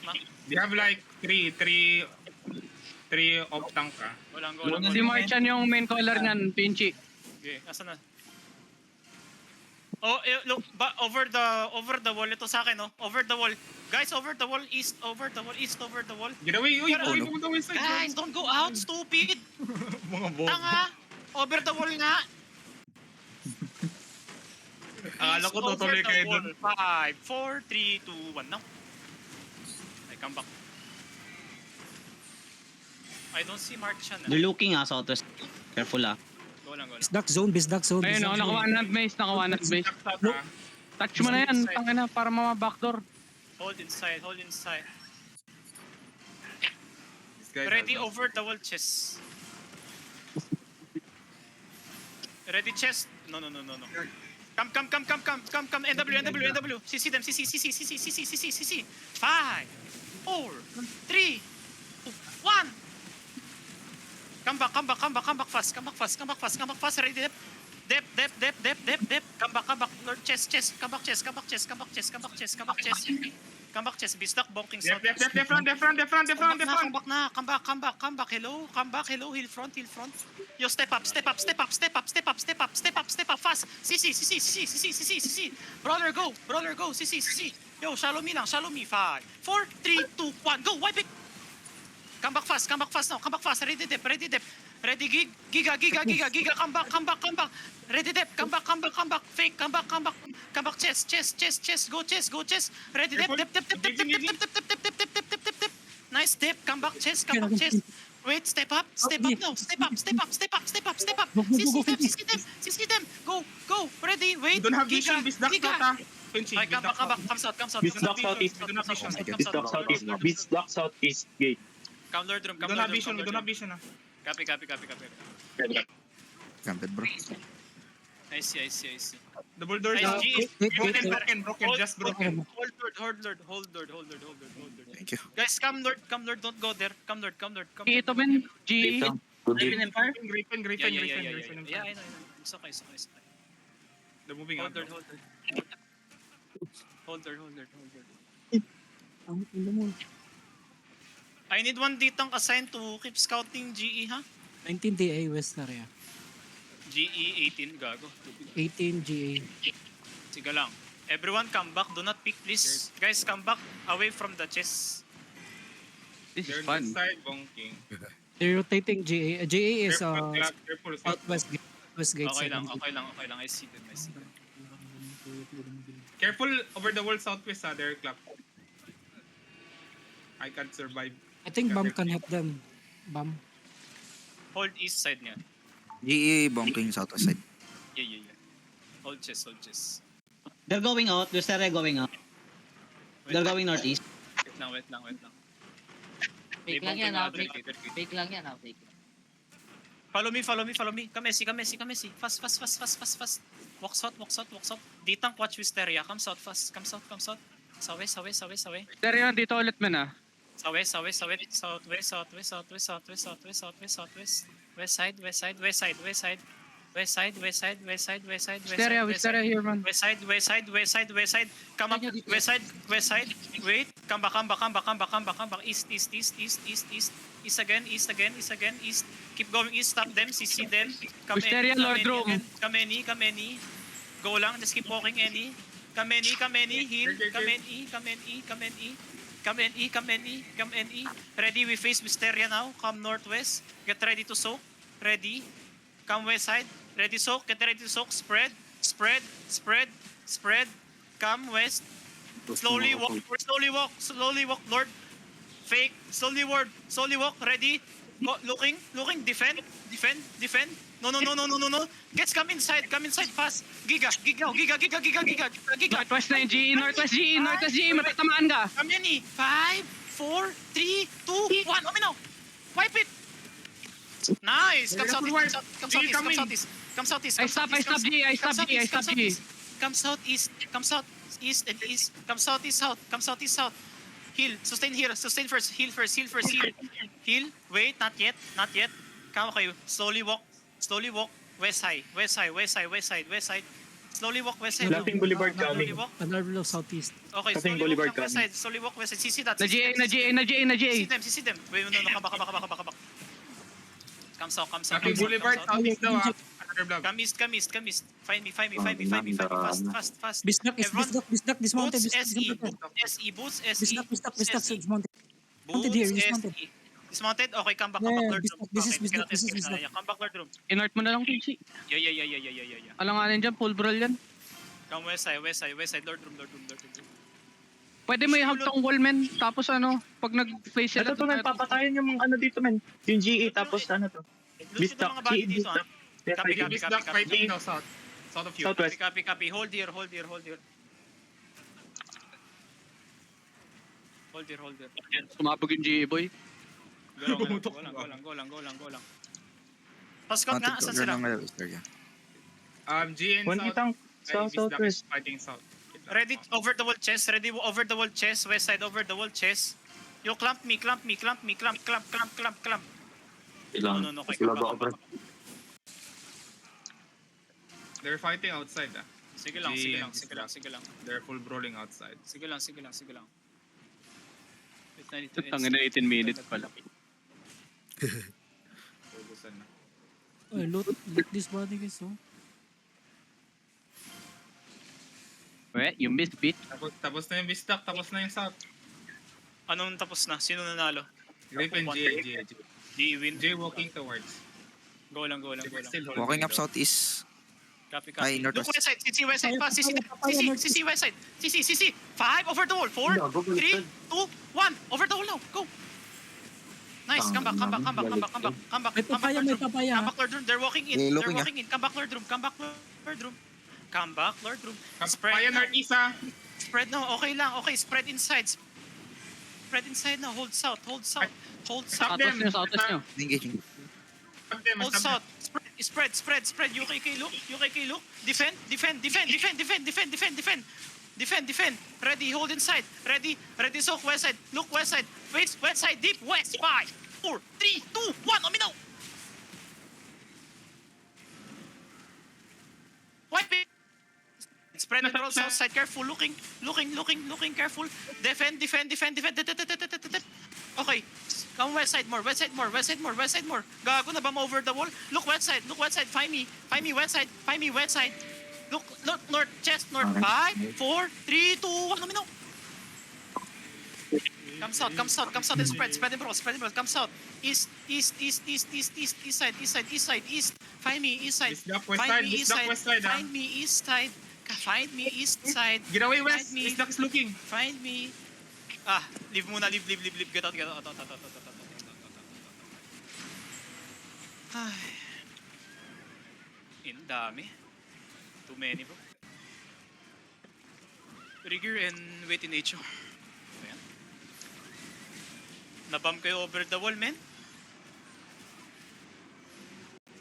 ah. They have like three off tank ah. Walang go, Wala walang go. si Marchan yung main caller niyan, Pinchy. Okay, asan na? Oh, look, over the wall. Ito sa akin, oh. Over the wall. Guys, over the wall, east, over the wall, east, over the wall. Get away, uy, Pero- uy, pumunta mo inside. Guys, don't go out, stupid! Mga bobo. Tanga! Over the wall nga! Akala ko East, tutuloy over the kayo wall. dun. 5, 4, 3, 2, 1, now. I come back. I don't see Marchan. They're looking southwest. Careful Go lang, go lang. Bisdak zone, bisdak zone. Ayun, bisdak naka zone. one hand base, naka one hand base. South, ah. Touch mo na yan, tangina, para mama-backdoor. Hold inside, hold inside. This guy Ready has- over the wall chest. Ready chest. No. Come. NW. CC them. CC. 5, 4, 3, 2, 1. Come back fast. Ready dep. Come back. Lord chest. Come back chest. Bistak bonking south. Defront. Come back. Hello. Hill front. Yo, step up. Fast. CC. Brawler, go. CC. Yo, shallow me. 5, 4, 3, 2, 1. Go, wipe it. Come back fast now. Ready dep. Ready gig. Giga. Come back. Ready dep. Come back. Fake. Come back. Chest. Go chest. Ready dep. Nice dip. Come back chest. Wait, step up now. Step up. CC them. Go. Ready. Wait. You don't have vision, Giga. Bisdak Giga. South ah. Pinchy, Okay, come Bisdak back. Come south. Bisdak southeast. Bisdak southeast gate. Come Lord room. We don't have vision ah. Copy. Camped bro. I see. Double door Nice, down. G. Broken, just broken. Hold Lord. Thank you. Guys, come Lord, don't go there. Come Lord. Ito men, GE. Griffin Empire? Griffin. Yeah, I know. It's okay. They're moving Hold out. Lord. I need one ditang assigned to keep scouting GE, ha? 19 DA West area. GE 18, gago. 18 GA. Sige lang. Everyone come back, do not pick please. Guys, come back away from the chest. This They're is fun. inside bonking. They're rotating GA. GA is Careful. southwest gate. West gate. Okay lang. side. I see them. Careful over the wall southwest ah. They're clapped. I can't survive. I think Bam can help them. Bam. Hold east side niya. GE bonking southwest side. Yeah. Hold chest. They're going out. There's Terra going out. They're going northeast. Wait lang. Fake lang yan, fake lang yan, fake. Follow me. Kamesi. Fast. Walk south. Ditang watch Wisteria. Come south fast. Come south. Sawe. Seryo, dito ulit men ah. Sawe. Southwest. West side. Wisteria here man. West side. Come up. West side. Wait. Come back. East. East again. East. Keep going east. Stop them. CC them. Wisteria, Lord Rome. Come any. Go lang. Just keep walking any. Come any. Heal. Come any. Ready. We face Wisteria now. Come northwest. Get ready to soak. Ready. Come west side. Ready soak. Get ready to soak. Spread. Come west. Slowly walk. Lord. Fake. Slowly walk. Ready. Go, looking. Defend. No. Gets come inside fast. Giga. Northwest na yung GE, Northwest GE, matatamaan ka. How many? 5, 4, 3, 2, 1. Ominaw. Wipe it. Nice. Come southeast. I stop GE. Come southeast and east. Come southeast south. Heal. Sustain here. Sustain first. Heal first. Heal. Wait. Not yet. Come kayo. Slowly walk. West side. Slowly walk west side. Floating Boulevard Slowly coming. walk. Panarlo southeast. Okay, Floating slowly walk Boulevard lang west coming. side. Slowly walk west side. CC that. Na GA, na GA, na GA, na GA. See them. Wait, no, come back. Come south. Copy Boulevard, southeast daw ah. Another block. Come east. Find me. Fast. Bisdak dismounted. Boots, Bisdak SE. dismounted. Boots, here, SE. dismounted. Dismounted? Okay, come back, Yeah, Lord Bisdak, Room. this is Okay, Bisdak, cannot this is escape na. Bisdak. Yeah, come back, Lord Room. Inert mo na lang, KG. Yeah. Alanganin dyan, full brawl yan. Come west side, Lord Room. Pwede mo i-hug tong wall, men. Tapos ano, pag nag-face sila. Ito to, men. Papatayin yung mga ano dito, men. Yung GE, tapos ano to. Lucio ng mga body dito, ha? Copy. Bisdak fighting now south. South of you. Southwest. Copy. Hold here. Sumabog yung GA, boy. Go lang. Pascot nga, asan sila? G and One south. itang south, Bisdak is southwest. fighting south. Ready over the wall chest, west side over the wall chest. You clamp me. No, okay, come back. They're fighting outside ah. Sige lang. They're full brawling outside. Sige lang. Wait, I need to Tangin na 18 minutes pala. Ubusan na. Loot this body guys, oh. You missed beat. Tapos na yung Bisdak, tapos na yung south. Anong tapos na? Sino nanalo? Griffin, G. Di win. J walking towards. Go lang. Still holding Walking up though. southeast. Copy. Ay, Look northwest. west side. CC west side pa. CC west side. CC. 5 over the wall. 4, 3, 2, 1. Over the wall now. Go. Nice. Come back. May papaya. Come back, Lord Room. They're walking in. Come back, Lord Room. Kaya northeast ah. Spread now. Okay lang. Okay, spread inside. Now. Hold south. Stop them. Southwest nyo. Engaging. Stop them. Hold Stop south. Spread. UKK look. Defend. Ready. Hold inside. Ready. Soak west side. Look west side. Face west side. Deep west. 5, 4, 3, 2, 1. Ominaw. Wipe it. Spread across south side. Careful. Looking. Careful. Defend. Okay. Come west side more. Gago na ba mo over the wall? Look west side. Find me west side. Look north, chest north. 5, 4, 3, 2, 1. Nominaw. Come south and spread and bro. Come south. East side. Find me east side. Bisdak west side ah. Find me east side. Get away west. Find me. Bisdak is looking. Find me. Leave muna. Leave. Get out. Ay. Dami. Too many, bro. Trigger and wait in nature. Ayan. Nabam kayo over the wall, men.